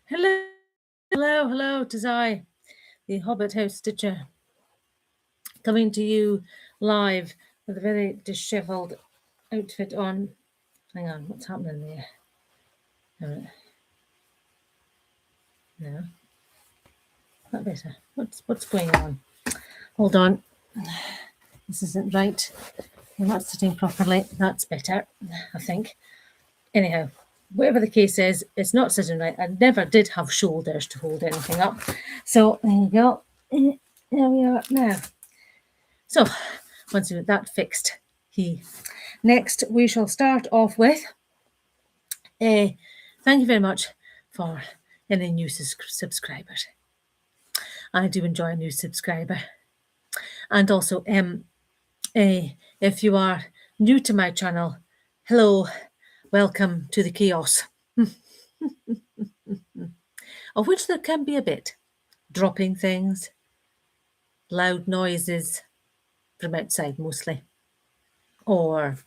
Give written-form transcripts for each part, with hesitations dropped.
Hello, hello, 'tis I, the Hobbit House Stitcher, coming to you live with a very dishevelled outfit on. Hang on, what's happening there? No, not better. What's going on? Hold on, this isn't right. I'm not sitting properly. That's better, I think. Anyhow, whatever the case is, it's not sitting right. I never did have shoulders to hold anything up. So there you go. There we are now. So once we get that fixed, next we shall start off with thank you very much for any new subscribers. I do enjoy a new subscriber. And also, if you are new to my channel, hello, welcome to the chaos, of which there can be a bit. Dropping things, loud noises from outside mostly, or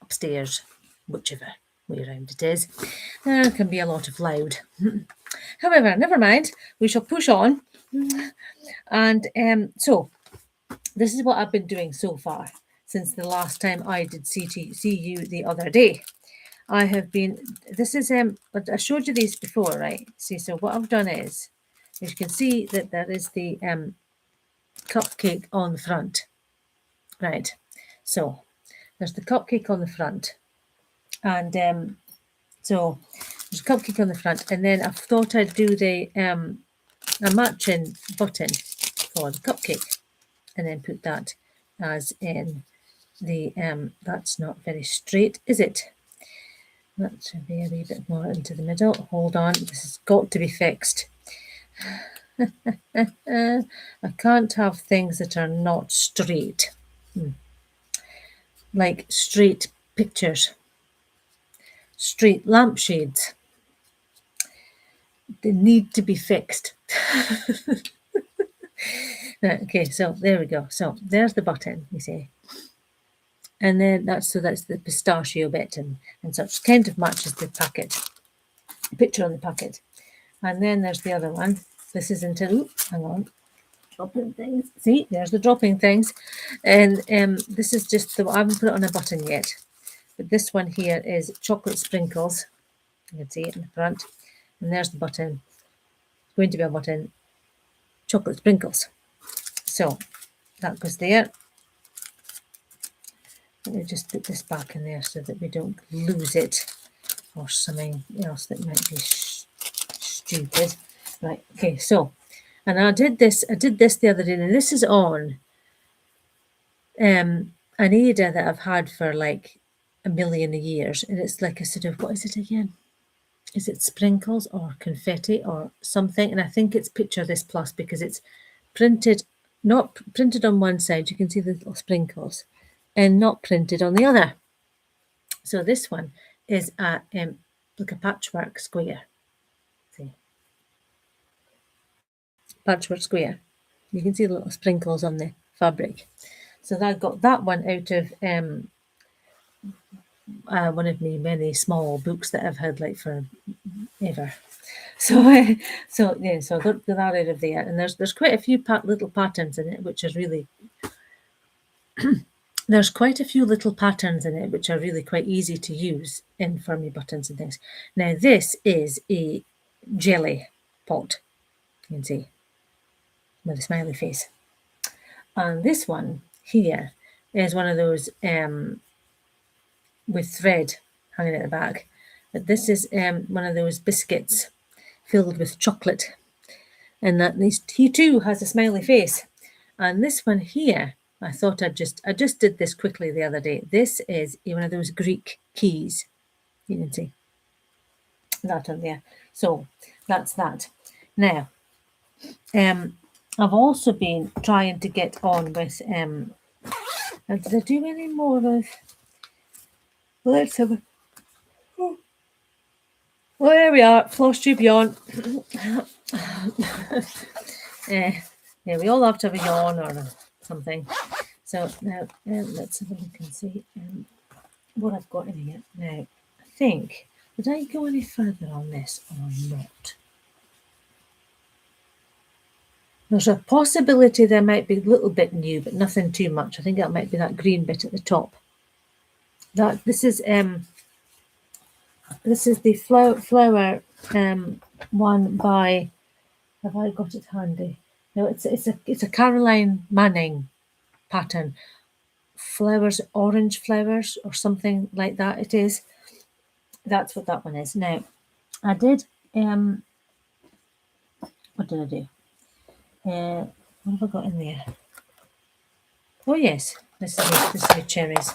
upstairs, whichever way around it is. There can be a lot of loud. However, never mind, we shall push on. And so, this is what I've been doing so far since the last time I did see you the other day. I have been, this is, I showed you these before, right? See, so what I've done is, as you can see that there is the cupcake on the front, right? So, there's the cupcake on the front. And so there's a cupcake on the front, and then I thought I'd do the a matching button for the cupcake, and then put that as in the that's not very straight, is it? That should be a wee bit more into the middle. Hold on, this has got to be fixed. I can't have things that are not straight, like straight pictures, straight lampshades. They need to be fixed. Okay, so there we go. So there's the button, you see. And then that's the pistachio bit and such, kind of matches the packet, the picture on the packet. And then there's the other one. This is until, hang on, dropping things. See, there's the dropping things. And this is just I haven't put it on a button yet. But this one here is chocolate sprinkles. You can see it in the front. And there's the button. It's going to be a button, chocolate sprinkles. So that goes there. Let me just put this back in there so that we don't lose it or something else that might be stupid. Right, okay, so, and I did this the other day, and this is on an Ada that I've had for like a million years, and it's like a sort of, what is it again? Is it sprinkles or confetti or something? And I think it's Picture This Plus because it's printed, not printed on one side, you can see the little sprinkles, and not printed on the other. So this one is like a patchwork square. See, patchwork square. You can see the little sprinkles on the fabric. So I got that one out of one of my many small books that I've had like for ever. So yeah, so I got that out of there, and there's quite a few little patterns in it, which is really there's quite a few little patterns in it which are really quite easy to use in for me buttons and things. Now this is a jelly pot, you can see, with a smiley face. And this one here is one of those with thread hanging at the back. But this is one of those biscuits filled with chocolate. And that he too has a smiley face. And this one here, I thought I just did this quickly the other day. This is one of those Greek keys. You can see that on there. So that's that. Now, I've also been trying to get on with, did I do any more of, let's have a, oh, well, there we are, floss tube yawn. Yeah, we all have to have a yawn or something. So now let's have a look and see what I've got in here. Now, I think, did I go any further on this or not? There's a possibility there might be a little bit new, but nothing too much. I think that might be that green bit at the top. This is the flower one by. Have I got it handy? No, it's a Caroline Manning pattern. Flowers, orange flowers, or something like that. It is. That's what that one is. Now, I did. What did I do? What have I got in there? Oh yes, this is my cherries.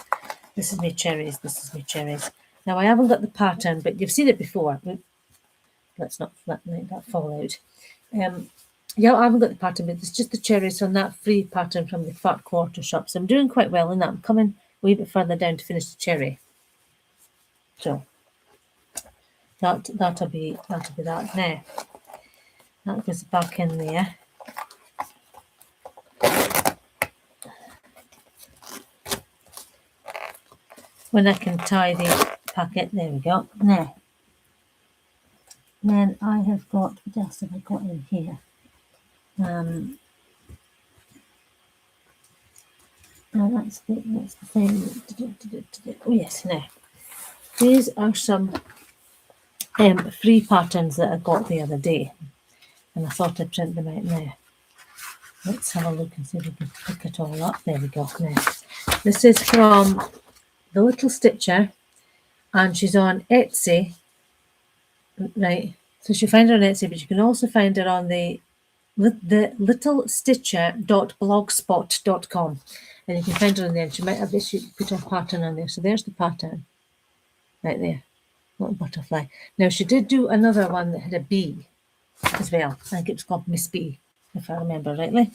This is my cherries. This is my cherries. Now I haven't got the pattern, but you've seen it before. Let's not let that fall out. Yeah, I haven't got the pattern, but it's just the cherries from that free pattern from the Fat Quarter shop. So I'm doing quite well in that. I'm coming a wee bit further down to finish the cherry. So that'll be that. Now that goes back in there. When I can tie the packet, there we go. Now, then I have got, what else have I got in here? That's the thing. Oh yes, now these are some free patterns that I got the other day, and I thought I'd print them out now. Let's have a look and see if we can pick it all up. There we go. Now, this is from The Little Stitcher, and she's on Etsy, right? So you find her on Etsy, but you can also find her on the littlestitcher.blogspot.com, and you can find her on there. And she might have this. She put her pattern on there. So there's the pattern, right there, little butterfly. Now she did do another one that had a bee as well. I think it was called Miss Bee, if I remember rightly.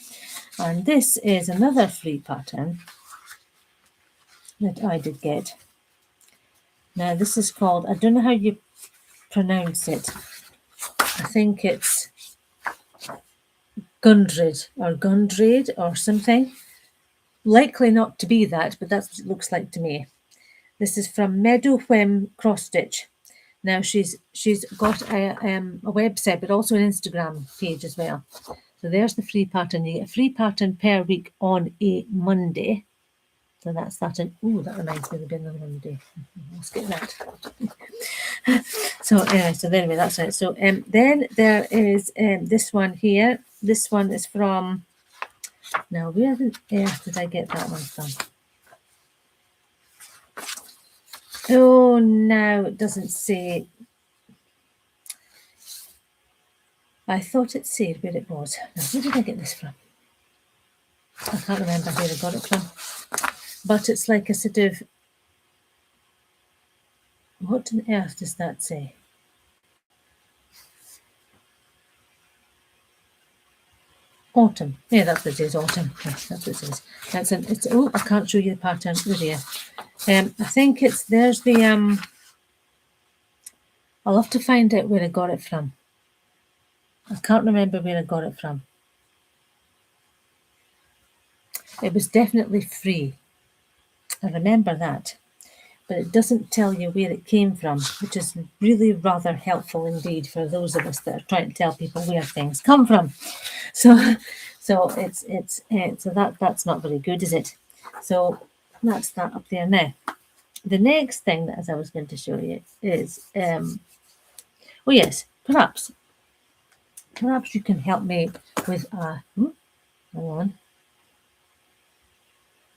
And this is another free pattern that I did get. Now this is called, I don't know how you pronounce it. I think it's Gundred or something. Likely not to be that, but that's what it looks like to me. This is from Meadow Whim Cross Stitch. Now she's got a website, but also an Instagram page as well. So there's the free pattern. You get a free pattern per week on a Monday. So that's that. And ooh, that reminds me, there'll be another Monday. Let's get that. So anyway, so anyway, that's it. So then there is this one here. This one is from. Now, where on earth did I get that one from? Oh, no, it doesn't say. I thought it said where it was. Now, where did I get this from? I can't remember where I got it from. But it's like a sort of. What on earth does that say? Autumn. Yeah, that's what it is. Autumn. Yes, that's what it is. It's. Oh, I can't show you the pattern. Oh dear. I think it's. There's the. I'll have to find out where I got it from. I can't remember where I got it from. It was definitely free. I remember that. But it doesn't tell you where it came from, which is really rather helpful indeed for those of us that are trying to tell people where things come from. So that's not very good, is it? So that's that up there. Now, the next thing that as I was going to show you is, oh yes, perhaps you can help me with a. Hang on.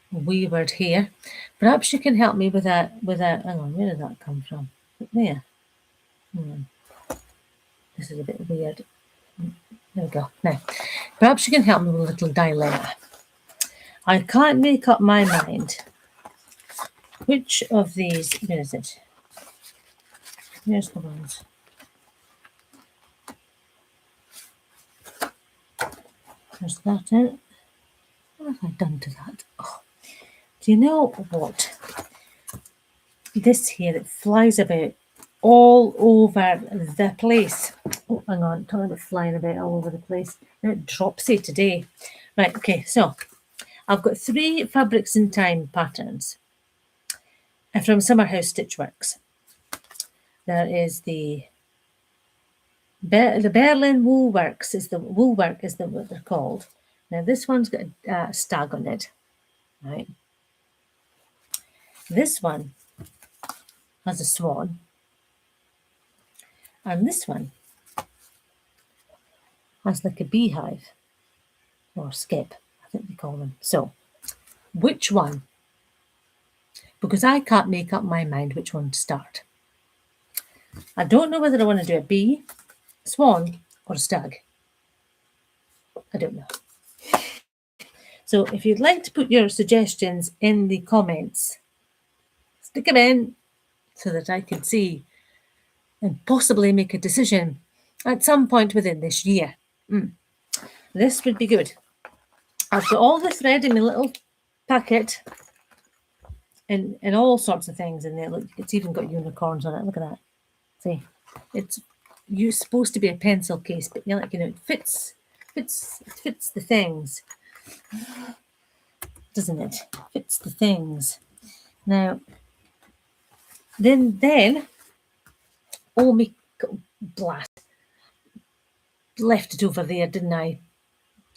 Wee word here. Perhaps you can help me with a hang on, where did that come from? There. This is a bit weird. There we go. Now, perhaps you can help me with a little dilemma. I can't make up my mind which of these, where is it? Here's the ones. There's that in. What have I done to that? Oh. Do you know what? This here, it flies about all over the place. Oh, hang on, talking about flying about all over the place. Now it drops it today. Right, okay, so I've got 3 Fabrics in Time patterns from Summer House Stitchworks. There is the The Berlin Woolwork is what they're called. Now this one's got a stag on it, right? This one has a swan, and this one has like a beehive or skip, I think they call them. So, which one? Because I can't make up my mind which one to start. I don't know whether I want to do a bee, swan, or a stag. I don't know. So if you'd like to put your suggestions in the comments, stick them in so that I can see and possibly make a decision at some point within this year. This would be good. I've got all the thread in my little packet and all sorts of things in there. Look, it's even got unicorns on it. Look at that. See, it's supposed to be a pencil case, but it fits the things, doesn't it? Fits the things. Now, then, oh me, blast, left it over there, didn't I?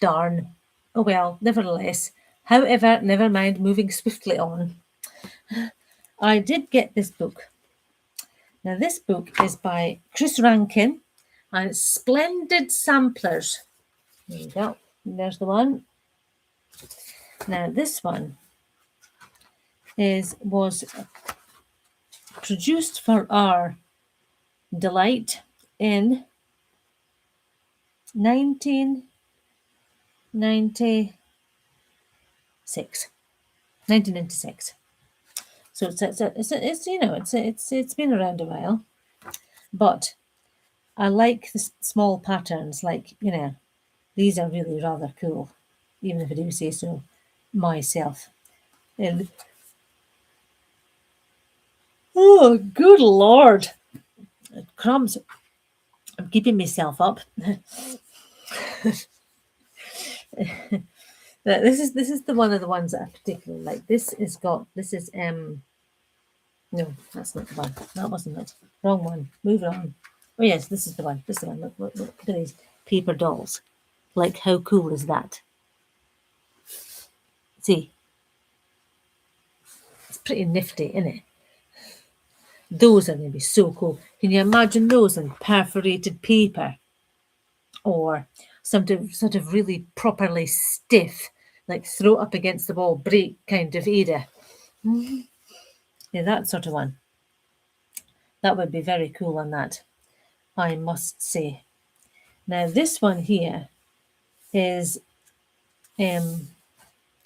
Darn. Oh well, nevertheless. However, never mind, moving swiftly on. I did get this book. Now, this book is by Chris Rankin, and it's Splendid Samplers. There you go. There's the one. Now, this one was produced for our delight in 1996. 1996. So it's been around a while, but I like the small patterns. Like, these are really rather cool, even if I do say so myself. And oh, good Lord, crumbs! I'm keeping myself up. This is the one of the ones that I particularly like. This is no, that's not the one. That wasn't it. Wrong one. Move on. Oh yes, this is the one. This is the one. Look at these paper dolls. Like, how cool is that? See? It's pretty nifty, isn't it? Those are going to be so cool. Can you imagine those on perforated paper? Or something sort of really properly stiff, like throw up against the wall, break kind of era. Yeah, that sort of one. That would be very cool on that, I must say. Now, this one here is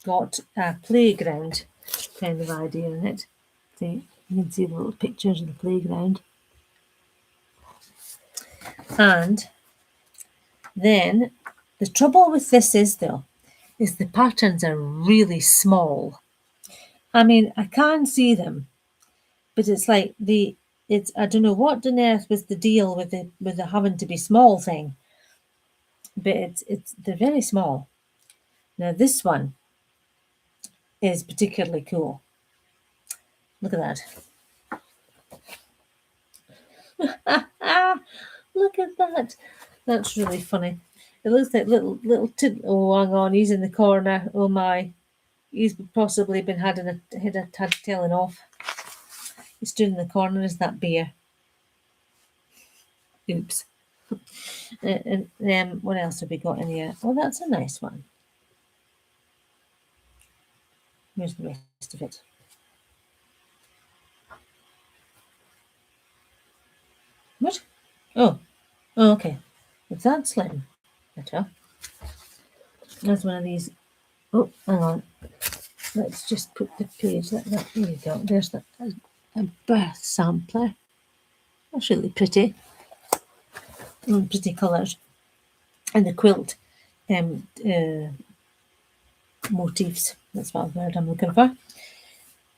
got a playground kind of idea in it. See, you can see the little pictures of the playground. And then the trouble with this is the patterns are really small. I mean, I can see them, but it's like I don't know what on earth was the deal with the having to be small thing. But they're very small. Now this one is particularly cool. Look at that. Look at that. That's really funny. It looks like little oh, hang on, he's in the corner. Oh my. He's possibly been had tailing off. He's stood in the corner. Is that bear? Oops. And what else have we got in here? Oh, that's a nice one. Where's the rest of it? What? Oh, okay. It's that slim. Better. That's one of these. Oh, hang on. Let's just put the page. There you go. There's a birth sampler. That's really pretty. Pretty colours. And the quilt motifs. That's what word I'm looking for.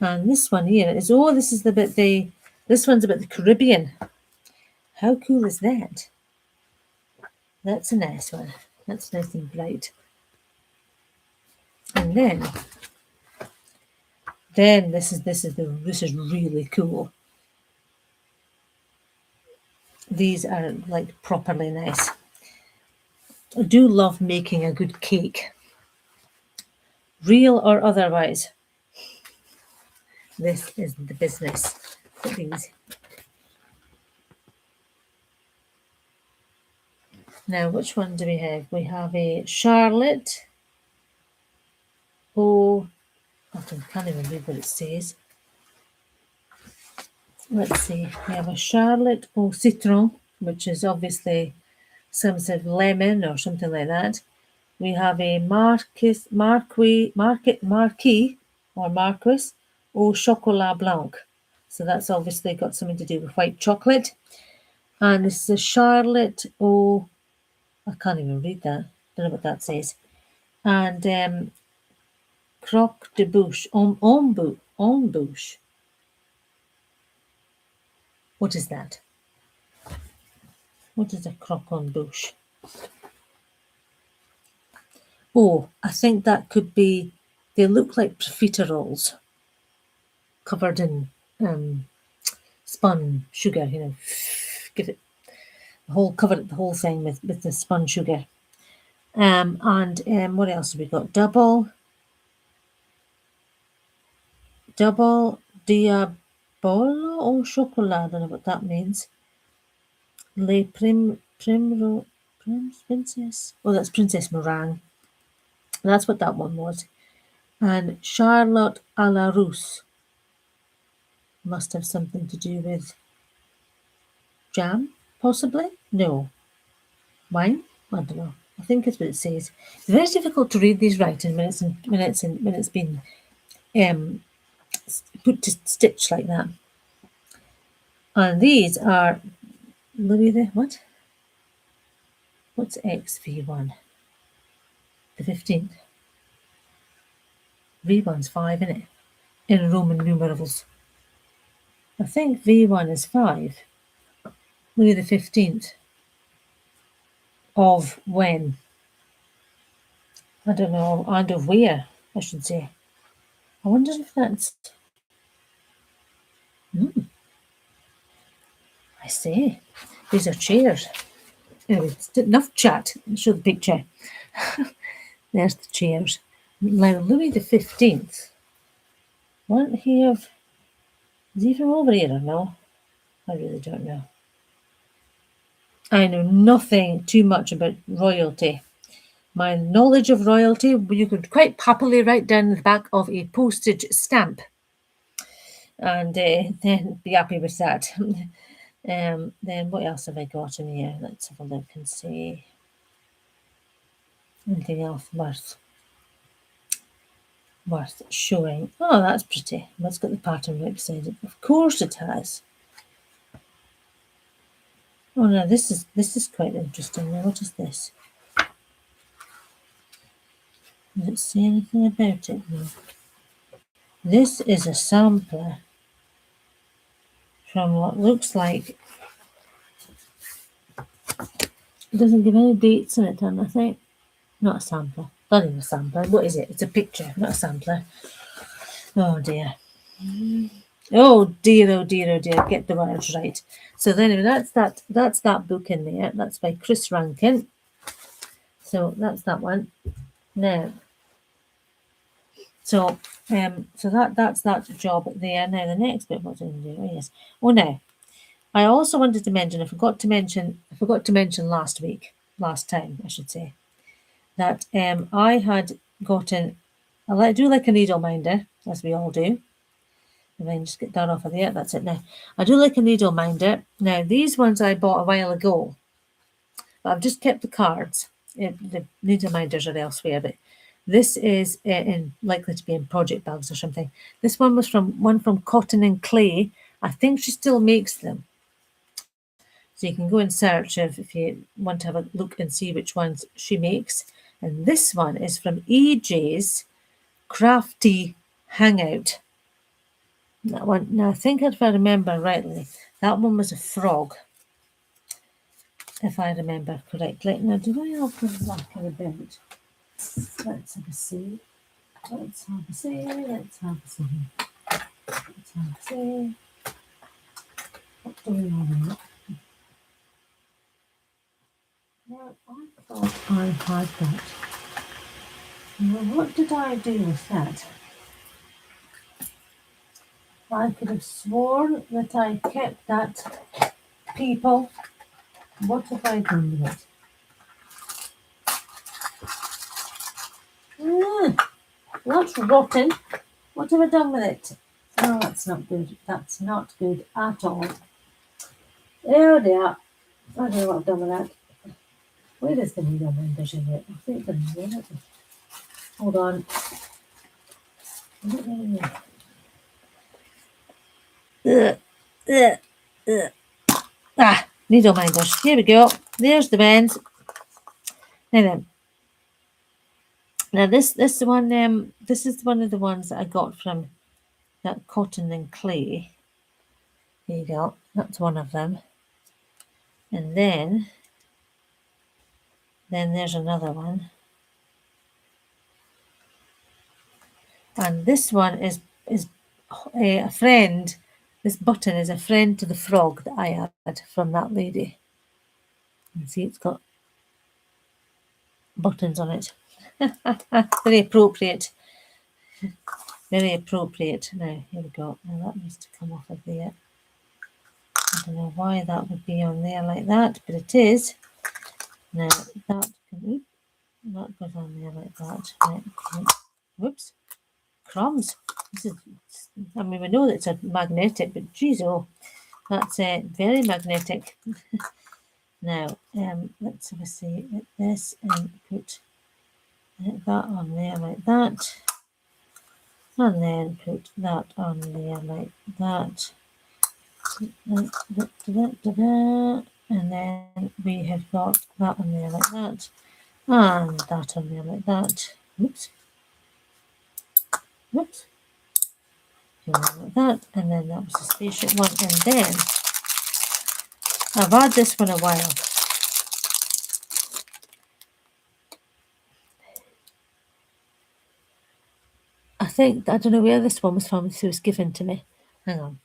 And this one here is, this one's about the Caribbean. How cool is that? That's a nice one. That's nice and bright. And then this is really cool. These are like properly nice. I do love making a good cake, real or otherwise. This is the business for these. Now, which one do we have? We have a Charlotte. Oh, I can't even read what it says. Let's see. We have a Charlotte au citron, which is obviously some sort of lemon or something like that. We have a Marquis or Marquis au chocolat blanc. So that's obviously got something to do with white chocolate. And this is a Charlotte au, I can't even read that. Don't know what that says. And croque de bouche, embouche. What is that? What is a croque en bouche? Oh, I think that could be, they look like profiteroles covered in spun sugar, give it cover it the whole thing with the spun sugar. And what else have we got? Double diabolo au chocolat. I don't know what that means. Les princess. Oh, that's Princess Meringue. That's what that one was. And Charlotte à la Russe must have something to do with jam, possibly. No, wine. I don't know. I think it's what it says. It's very difficult to read these writing when it's been put to stitch like that. And these are Louis the what? What's XV1? The 15th. V1's 5, isn't it? In Roman numerals. I think V1 is 5. Louis the 15th. Of when? I don't know. And of where, I should say. I wonder if that's. I say. These are chairs. Anyway, it's enough chat. I'll show the picture. There's the chairs. Now, Louis the 15th. Weren't he of. Is he from over here or no? I really don't know. I know nothing too much about royalty. My knowledge of royalty, you could quite happily write down the back of a postage stamp and then be happy with that. Then what else have I got in here? Let's have a look and see. Anything else worth showing? Oh, that's pretty. That's got the pattern right beside it. Of course it has. Oh no, this is quite interesting. Now, what is this? Does it say anything about it? No. This is a sampler from what looks like. It doesn't give any dates in it, and I think not a sampler. Not even a sampler. What is it? It's a picture, not a sampler. Oh dear. Oh dear, oh dear, oh dear. Get the words right. So anyway, that's that book in there. That's by Chris Rankin. So that's that one. Now, so that's that job there. Now the next bit, what's in there? Oh yes. Oh no. I also wanted to mention, I forgot to mention last time, I should say, that I had gotten, I do like a needle minder, as we all do. And then just get that off of there. That's it now. I do like a needle minder. Now, these ones I bought a while ago, but I've just kept the cards. The needle minders are elsewhere, but this is likely to be in project bags or something. This one was from Cotton and Clay. I think she still makes them. So you can go and search if you want to have a look and see which ones she makes. And this one is from EJ's Crafty Hangout. That one, now I think if I remember rightly, that one was a frog. If I remember correctly. Now, do I have the black in about? Let's have a see. Let's have a see. What do we have? I had that. Now, what did I do with that? I could have sworn that I kept that. People, what have I done with it? That's rotten. What have I done with it? Oh, that's not good. That's not good at all. Oh dear. I don't know what I've done with that. Where is the needle minders in it? I think they're in it. Hold on. Needle minders. Here we go. There's the bends. Now then. Now this one this is one of the ones that I got from that Cotton and Clay. Here you go. That's one of them. And then there's another one. And this one is a friend. This button is a friend to the frog that I had from that lady. And see, it's got buttons on it. Very appropriate. Very appropriate. Now, here we go. Now that needs to come off of there. I don't know why that would be on there like that, but it is. Now, that goes on there like that. Right. Whoops. Crumbs. This is, I mean, we know that it's a magnetic, but geez, oh, that's very magnetic. Now, let's have a see at this and put that on there like that. And then put that on there like that. And then we have got that on there like that. And that on there like that. Oops. Oops. Like that. And then that was the spaceship one. And then I've had this one a while. I don't know where this one was from. It was given to me. Hang on.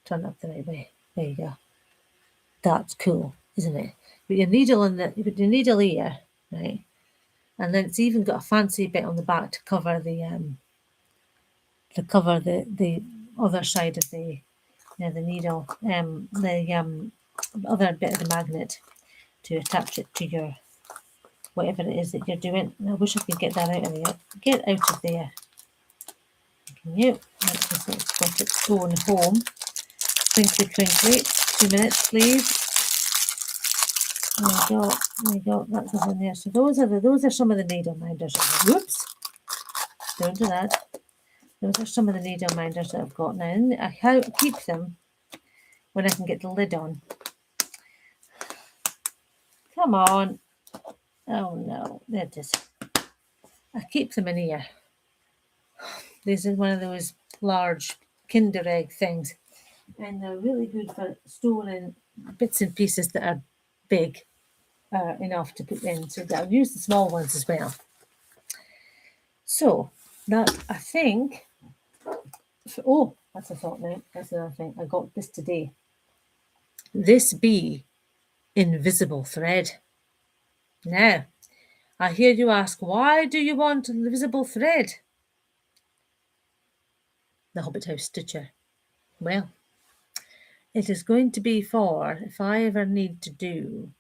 Turn up the right way. There you go. That's cool, isn't it? With your needle with your needle here, right? And then it's even got a fancy bit on the back to cover the other side of the needle, the other bit of the magnet to attach it to your whatever it is that you're doing. I wish I could get that out of there. Get out of there. Can you? It's got its going home. Twinkly, twinkly. 2 minutes, please. There you go. That's the one there. So those are some of the needle minders. Whoops! Don't do that. Those are some of the needle minders that I've got now. And I keep them when I can get the lid on. Come on. Oh no, there it is. I keep them in here. This is one of those large Kinder Egg things. And they're really good for storing bits and pieces that are big enough to put in. So I'll use the small ones as well. So that I think, that's a thought now. That's another thing. I got this today. This be invisible thread. Now, I hear you ask, why do you want invisible thread? The Hobbit House Stitcher. Well, it is going to be for if I ever need to do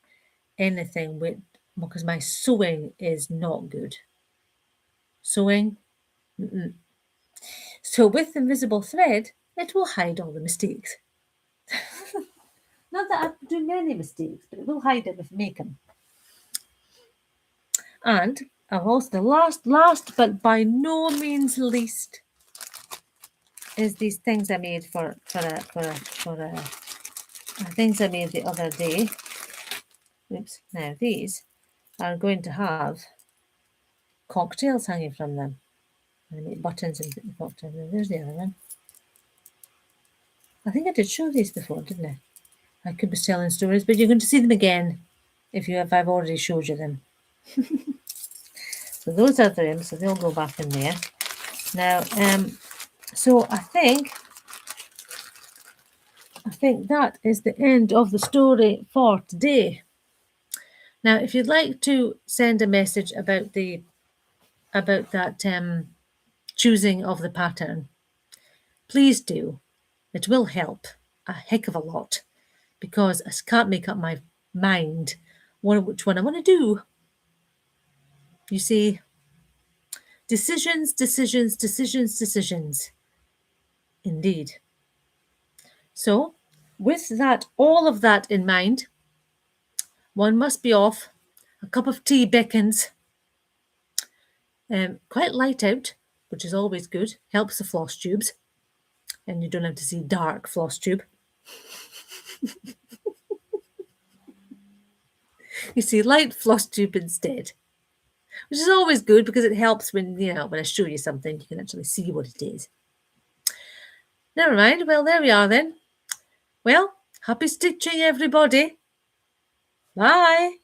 anything with, because my sewing is not good. Sewing. So with invisible thread, it will hide all the mistakes. Not that I do many mistakes, but it will hide them if I make them. And I've also the last, but by no means least, is these things I made for things I made the other day. Oops! Now these are going to have cocktails hanging from them. I make buttons and put the cocktails. There's the other one. I think I did show these before, didn't I? I could be telling stories, but you're going to see them again if I've already showed you them. So those are them, so they'll go back in there. Now, so I think that is the end of the story for today. Now, if you'd like to send a message about that choosing of the pattern, please do. It will help a heck of a lot because I can't make up my mind which one I want to do. You see, decisions, decisions, decisions, decisions. Indeed. So, with that, all of that in mind, one must be off. A cup of tea beckons. Quite light out, which is always good. Helps the floss tubes. And you don't have to see dark floss tube. You see light floss tube instead. Which is always good because it helps when I show you something, you can actually see what it is. Never mind. Well, there we are then. Well, happy stitching, everybody. Bye.